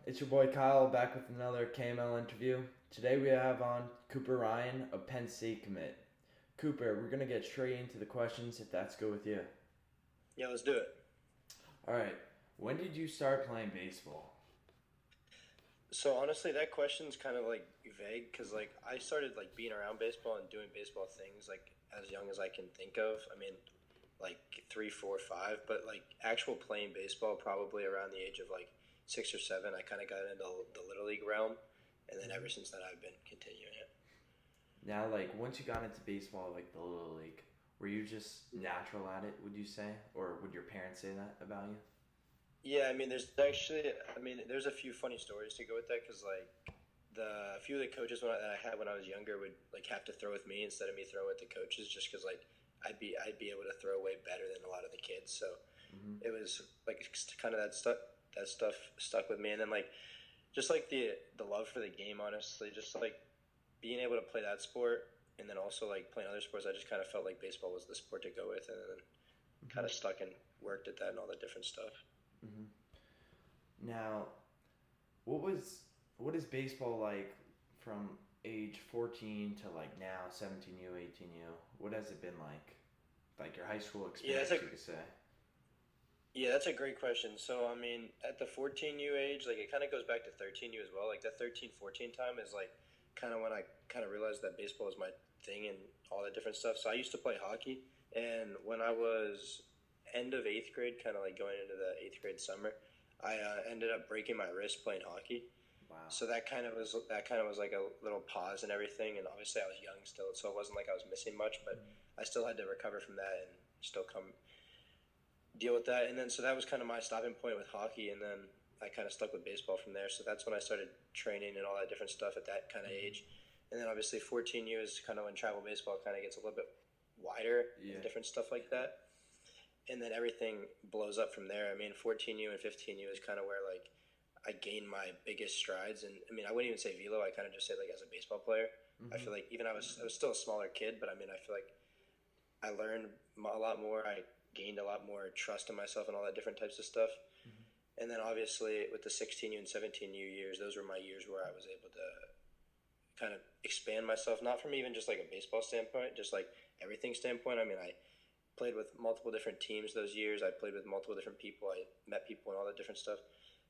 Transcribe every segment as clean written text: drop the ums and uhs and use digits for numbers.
It's your boy Kyle back with another KML interview. Today we have on Cooper Ryan, a Penn State commit. Cooper, we're going to get straight into the questions if that's good with you. Yeah, let's do it. Alright, when did you start playing baseball? So honestly, that question's kind of like vague because I started being around baseball and doing baseball things as young as I can think of. I mean, like three, four, five, but actual playing baseball probably around the age of 6 or 7. I kind of got into the little league realm, and then ever since then I've been continuing it. Now, once you got into baseball, like the Little League, were you just natural at it, would you say? Or would your parents say that about you? Yeah, I mean, there's a few funny stories to go with that because a few of the coaches that I had when I was younger would have to throw with me instead of me throwing with the coaches just because I'd be able to throw way better than a lot of the kids. So Mm-hmm. it was kind of that stuff stuck with me, and then just the love for the game, honestly, just being able to play that sport and then also playing other sports. I just kind of felt like baseball was the sport to go with, and then Mm-hmm. kind of stuck and worked at that and all that different stuff. Mm-hmm. Now, what was what is baseball like from age 14 to now 17U, 18U? What has it been like? Like your high school Yeah, experience, you could say. that's a great question. So, I mean, at the 14U age, it kind of goes back to 13U as well. Like, the 13, 14 time is, kind of when I kind of realized that baseball was my thing and all that different stuff. So, I used to play hockey. And when I was end of eighth grade, kind of going into the eighth grade summer, I ended up breaking my wrist playing hockey. Wow. So that kind of was like a little pause and everything. And obviously, I was young still, so it wasn't like I was missing much, but I still had to recover from that and still come deal with that. And then so that was kind of my stopping point with hockey, and then I kind of stuck with baseball from there. So that's when I started training and all that different stuff at that kind of Mm-hmm. age. And then obviously 14 years kind of when travel baseball kind of gets a little bit wider Yeah. and different stuff like that. And then everything blows up from there. I mean, 14U and 15U is kind of where I gained my biggest strides. And I mean, I wouldn't even say velo. I kind of just say as a baseball player. I Mm-hmm. feel like even I was still a smaller kid, but I mean, I feel like I learned a lot more. I gained a lot more trust in myself and all that different types of stuff. Mm-hmm. And then obviously with the 16U and 17U years, those were my years where I was able to kind of expand myself, not from even just a baseball standpoint, just everything standpoint. I mean, I played with multiple different teams those years. I played with multiple different people. I met people and all that different stuff.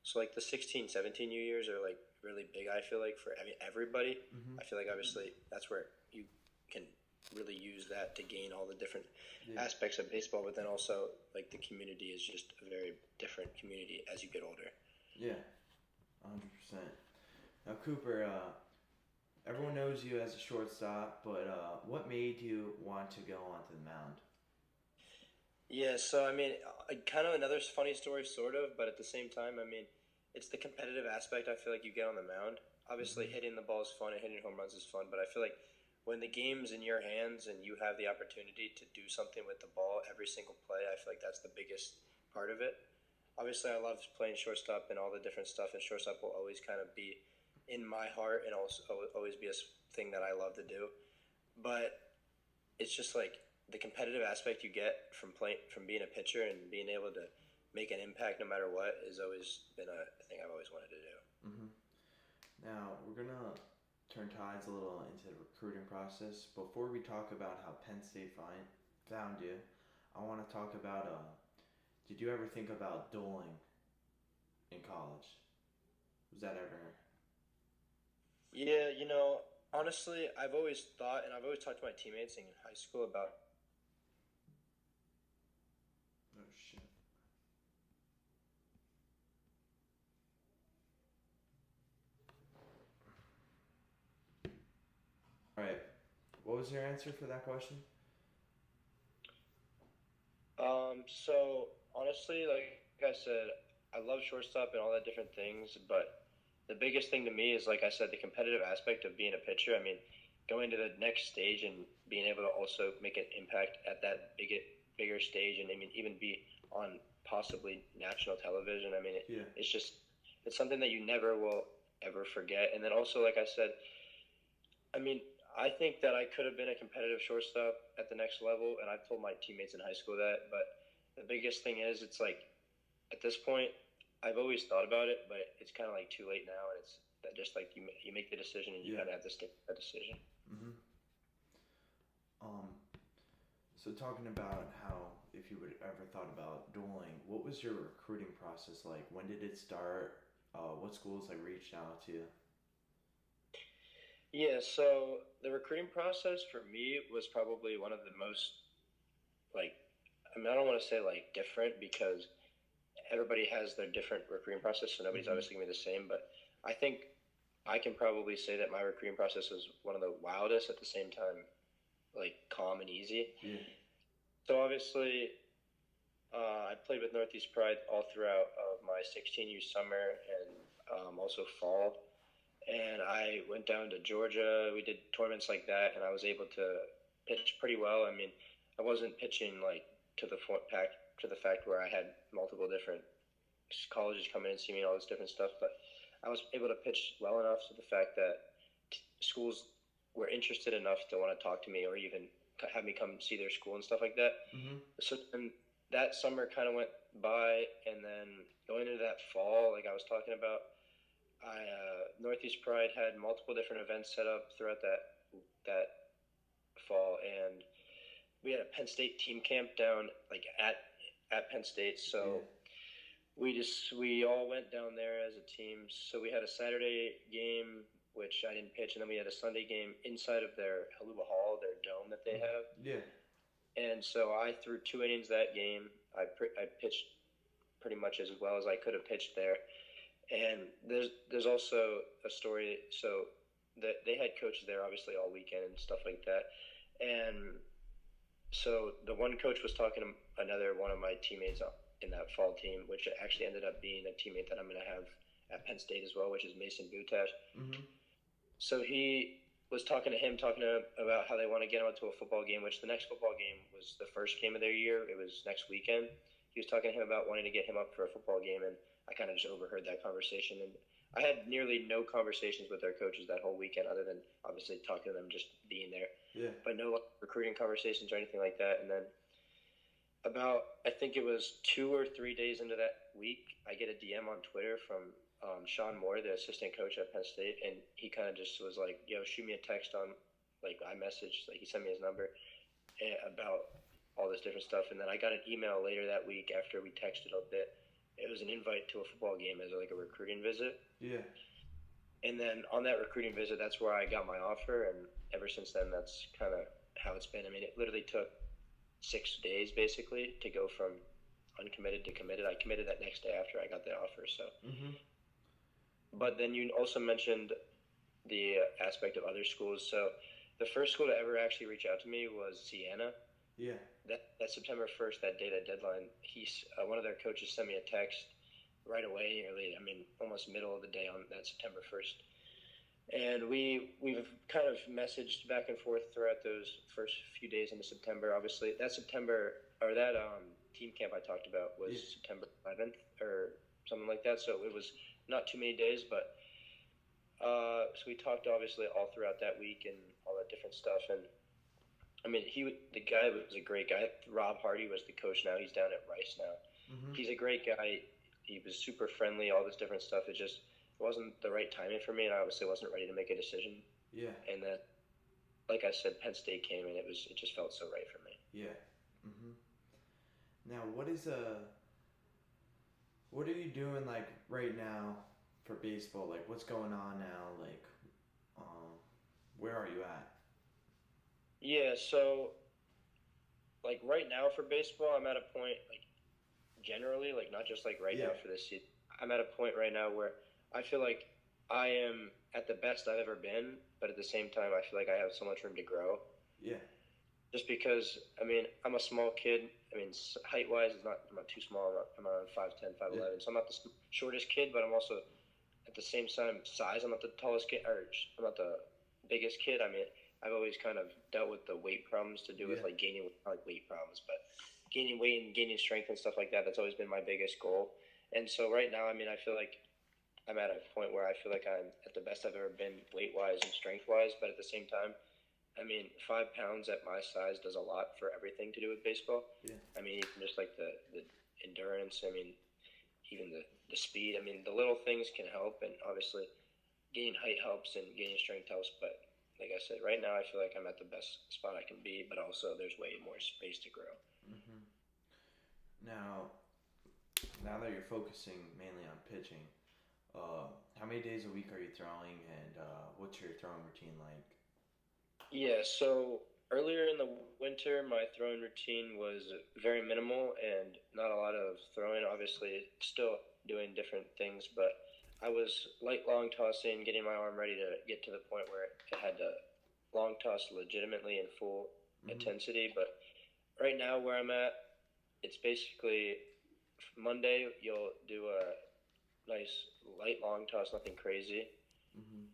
So the 16, 17U years are really big. I feel like for everybody. Mm-hmm. I feel like obviously that's where you can really use that to gain all the different Yeah. aspects of baseball. But then also the community is just a very different community as you get older. Yeah. 100%. Now, Cooper, everyone knows you as a shortstop, but what made you want to go onto the mound? Yeah, so I mean, kind of another funny story, sort of, but at the same time, I mean, it's the competitive aspect I feel like you get on the mound. Obviously, Mm-hmm. hitting the ball is fun and hitting home runs is fun, but I feel like when the game's in your hands and you have the opportunity to do something with the ball every single play, I feel like that's the biggest part of it. Obviously, I love playing shortstop and all the different stuff, and shortstop will always kind of be in my heart and also always be a thing that I love to do. But it's just the competitive aspect you get from being a pitcher and being able to make an impact no matter what has always been a thing I've always wanted to do. Mm-hmm. Now, we're going to turn tides a little into the recruiting process. Before we talk about how Penn State found you, I want to talk about did you ever think about dueling in college? Was that ever. Yeah, honestly, I've always thought and I've always talked to my teammates in high school about. Oh, shit. All right. What was your answer for that question? So honestly, like I said, I love shortstop and all that different things, but the biggest thing to me is, like I said, the competitive aspect of being a pitcher. I mean, going to the next stage and being able to also make an impact at that bigger stage, and I mean, even be on possibly national television. I mean, Yeah. it's just it's something that you never will ever forget. And then also, like I said, I mean, I think that I could have been a competitive shortstop at the next level, and I've told my teammates in high school that. But the biggest thing is, it's at this point, I've always thought about it, but it's kind of like too late now, and it's that just like you make the decision and you Yeah. kind of have to stick with that decision. Mhm. Um. So talking about how if you would ever thought about dueling, what was your recruiting process like? When did it start? What schools like reached out to you? Yeah, so the recruiting process for me was probably one of the most like I don't want to say like different because everybody has their different recruiting process, so nobody's Mhm. obviously gonna be the same. But I think I can probably say that my recruiting process was one of the wildest at the same time, like calm and easy. Yeah. So obviously, I played with Northeast Pride all throughout of my 16U summer and also fall. And I went down to Georgia. We did tournaments like that, and I was able to pitch pretty well. I mean, I wasn't pitching like to the fact where I had multiple different colleges come in and see me and all this different stuff, but I was able to pitch well enough to the fact that schools were interested enough to want to talk to me or even have me come see their school and stuff like that. Mhm. So then that summer kind of went by, and then going into that fall, like I was talking about, I Northeast Pride had multiple different events set up throughout that fall, and we had a Penn State team camp down like at Penn State. Yeah. So we all went down there as a team. So we had a Saturday game, which I didn't pitch, and then we had a Sunday game inside of their Haluba Hall, their dome that they Mhm. have. Yeah. And so I threw 2 innings that game. I pitched pretty much as well as I could have pitched there. And there's also a story. So that they had coaches there obviously all weekend and stuff like that. And so the one coach was talking to another one of my teammates in that fall team, which actually ended up being a teammate that I'm going to have at Penn State as well, which is Mason Butash. Mhm. So he was talking to him about how they want to get him out to a football game, which the next football game was the first game of their year. It was next weekend. He was talking to him about wanting to get him up for a football game, and I kind of just overheard that conversation. And I had nearly no conversations with their coaches that whole weekend, other than obviously talking to them, just being there, Yeah. but no recruiting conversations or anything like that. And then I think it was 2 or 3 days into that week, I get a DM on Twitter from Sean Moore, the assistant coach at Penn State, and he kind of just was like, "Yo, shoot me a text on like iMessage." Like he sent me his number about all this different stuff, and then I got an email later that week after we texted a bit. It was an invite to a football game as like a recruiting visit, Yeah. and then on that recruiting visit, that's where I got my offer, and ever since then, that's kind of how it's been. I mean, it literally took 6 days basically to go from uncommitted to committed. I committed that next day after I got the offer. So, Mhm. but then you also mentioned the aspect of other schools. So, the first school to ever actually reach out to me was Siena. Yeah. That September 1st, that day, that deadline, one of their coaches sent me a text right away, almost middle of the day on that September 1st, and we've kind of messaged back and forth throughout those first few days into September. Obviously, that September or that team camp I talked about was Yeah. September 11th or something like that. So it was not too many days, but so we talked obviously all throughout that week and all that different stuff. And I mean, the guy was a great guy. Rob Hardy was the coach now. He's down at Rice now. Mhm. He's a great guy. He was super friendly. All this different stuff. It wasn't the right timing for me, and I obviously wasn't ready to make a decision. Yeah. And then, like I said, Penn State came, and it just felt so right for me. Yeah. Mhm. Now, what are you doing like right now for baseball? Like, what's going on now? Like, um, where are you at? Yeah. So, like right now for baseball, I'm at a point like generally, like not just like right Yeah. now for this season. I'm at a point right now where I feel like I am at the best I've ever been, but at the same time, I feel like I have so much room to grow. Yeah. Just because, I'm a small kid. Height wise, I'm not too small. I'm around 5'10", Yeah. 5'11". So I'm not the shortest kid, but I'm also at the same time size. I'm not the tallest kid, or I'm not the biggest kid. I've always kind of dealt with the weight problems to do with Yeah. like gaining, not like weight problems, but gaining weight and gaining strength and stuff like that. That's always been my biggest goal. And so right now, I feel like I'm at a point where I feel like I'm at the best I've ever been weight wise and strength wise. But at the same time, 5 pounds at my size does a lot for everything to do with baseball. Yeah. Even just like the endurance. even the speed. I mean, the little things can help, and obviously gaining height helps and gaining strength helps. But like I said, right now I feel like I'm at the best spot I can be, but also there's way more space to grow. Hmm. Now, now that you're focusing mainly on pitching, how many days a week are you throwing, and what's your throwing routine like? Yeah, so earlier in the winter, my throwing routine was very minimal and not a lot of throwing. Obviously, still doing different things, but I was light long tossing, getting my arm ready to get to the point where it had to long toss legitimately in full Mm-hmm. intensity. But right now, where I'm at, it's basically Monday, you'll do a nice light long toss, nothing crazy. Mm-hmm.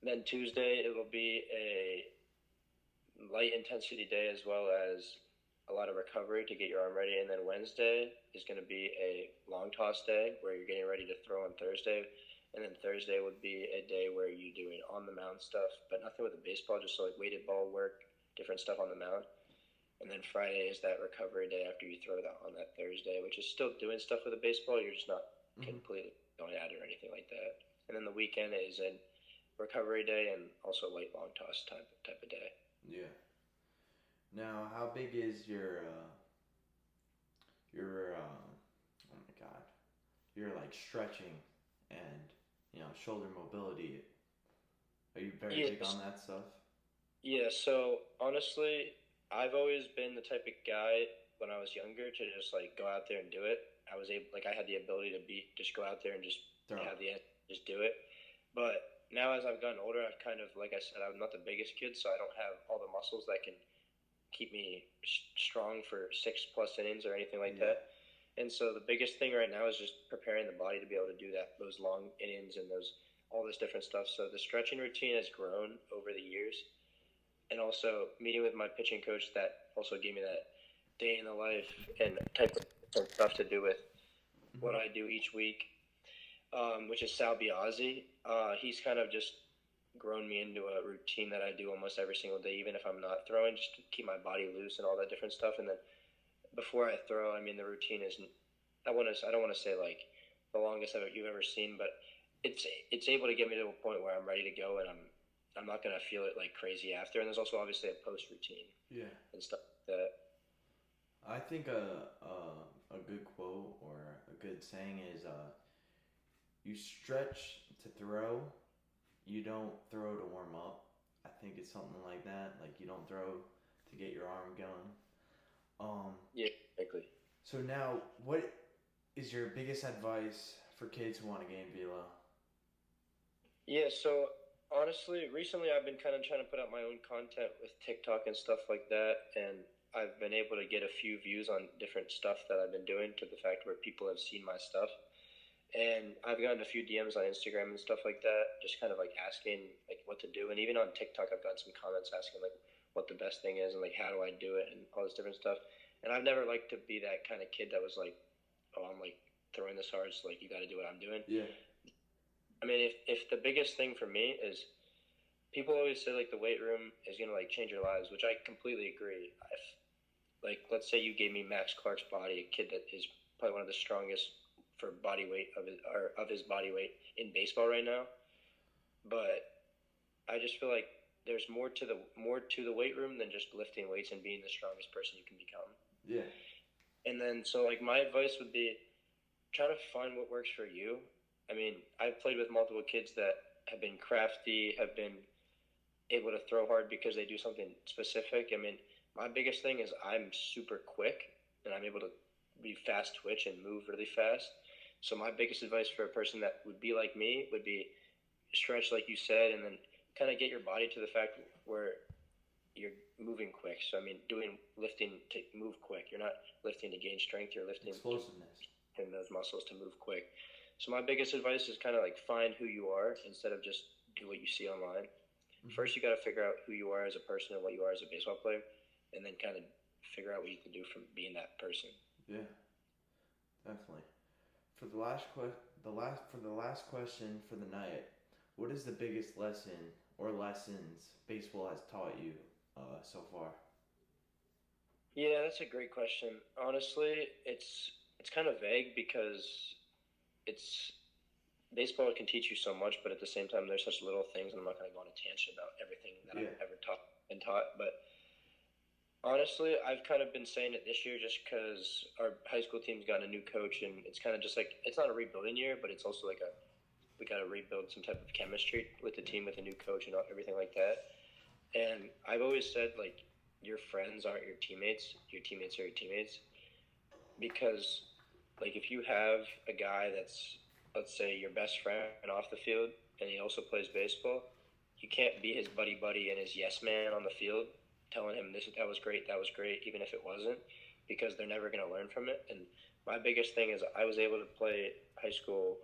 Then Tuesday, it'll be a light intensity day as well as a lot of recovery to get your arm ready. And then Wednesday is going to be a long toss day where you're getting ready to throw on Thursday. And then Thursday would be a day where you're doing on the mound stuff, but nothing with the baseball, just like weighted ball work, different stuff on the mound. And then Friday is that recovery day after you throw that on that Thursday, which is still doing stuff with the baseball. You're just not Mm-hmm. completely going at it or anything like that. And then the weekend is a recovery day and also light long toss type of day. Yeah. Now, how big is your oh my god, your like stretching and shoulder mobility? Are you very big Yes, on that stuff? yeah, so honestly, I've always been the type of guy when I was younger to just like go out there and do it. I was able, like, I had the ability to just go out there and just Throw. have the just do it. But now as I've gotten older, I've kind of, like I said, I'm not the biggest kid, so I don't have all the muscles that can keep me strong for 6+ innings or anything like Yeah. that. And so the biggest thing right now is just preparing the body to be able to do that, those long innings and those all this different stuff. So the stretching routine has grown over the years, and also meeting with my pitching coach that also gave me that day in the life and type of stuff to do with what Mm-hmm. I do each week, which is Sal Biazzi. He's kind of just grown me into a routine that I do almost every single day, even if I'm not throwing, just to keep my body loose and all that different stuff. And then before I throw, I mean, the routine is, I don't want to say like the longest you've ever seen, but it's able to get me to a point where I'm ready to go and I'm not gonna feel it like crazy after. And there's also obviously a post routine Yeah. and stuff like that. I think a good quote or a good saying is you stretch to throw, you don't throw to warm up. I think it's something like that. Like you don't throw to get your arm going. Um, Yeah, exactly. so now, what is your biggest advice for kids who want to gain velo? Yeah, so honestly, recently I've been kind of trying to put out my own content with TikTok and stuff like that, and I've been able to get a few views on different stuff that I've been doing to the fact where people have seen my stuff. And I've gotten a few DMs on Instagram and stuff like that, just kind of like asking like what to do. And even on TikTok, I've gotten some comments asking like what the best thing is and like how do I do it and all this different stuff. And I've never liked to be that kind of kid that was like, oh, I'm like throwing this hard, so like you got to do what I'm doing. Yeah. I mean, if the biggest thing for me is people always say like the weight room is gonna like change your lives, which I completely agree. If like let's say you gave me Max Clark's body, a kid that is probably one of the strongest for body weight of his body weight in baseball right now, but I just feel like there's more to the weight room than just lifting weights and being the strongest person you can become. Yeah. And then so like my advice would be try to find what works for you. I mean, I've played with multiple kids that have been crafty, have been able to throw hard because they do something specific. I mean, my biggest thing is I'm super quick and I'm able to be fast twitch and move really fast. So my biggest advice for a person that would be like me would be stretch like you said and then kind of get your body to the fact where you're moving quick. So I mean, doing lifting to move quick. You're not lifting to gain strength. You're lifting to Explosiveness. in those muscles to move quick. So my biggest advice is kind of like find who you are instead of just do what you see online. Mm-hmm. First, you got to figure out who you are as a person and what you are as a baseball player, and then kind of figure out what you can do from being that person. Yeah, definitely. For the last last question for the night, what is the biggest lesson or lessons baseball has taught you so far? Yeah, that's a great question. Honestly, it's kind of vague because it's baseball can teach you so much, but at the same time, there's such little things, and I'm not going to go on a tangent about everything that Yeah. I've ever taught. But honestly, I've kind of been saying it this year just because our high school team's gotten a new coach, and it's kind of just like it's not a rebuilding year, but it's also like we got to rebuild some type of chemistry with the team with a new coach and everything like that. And I've always said like your friends aren't your teammates are your teammates, because like if you have a guy that's, let's say, your best friend off the field and he also plays baseball, you can't be his buddy and his yes man on the field telling him this that was great even if it wasn't, because they're never going to learn from it. And my biggest thing is I was able to play high school.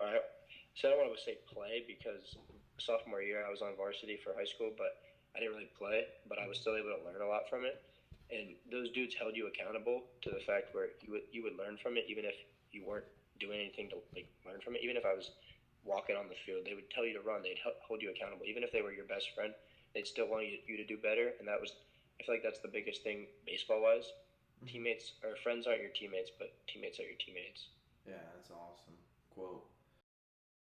So I don't want to say play, because sophomore year I was on varsity for high school, but I didn't really play, but I was still able to learn a lot from it. And those dudes held you accountable to the fact where you would learn from it even if you weren't doing anything to like learn from it. Even if I was walking on the field, they would tell you to run. They'd hold you accountable. Even if they were your best friend, they'd still want you to do better. And that was, I feel like that's the biggest thing baseball wise. Mm-hmm. Teammates or friends aren't your teammates, but teammates are your teammates. Yeah, that's an awesome quote.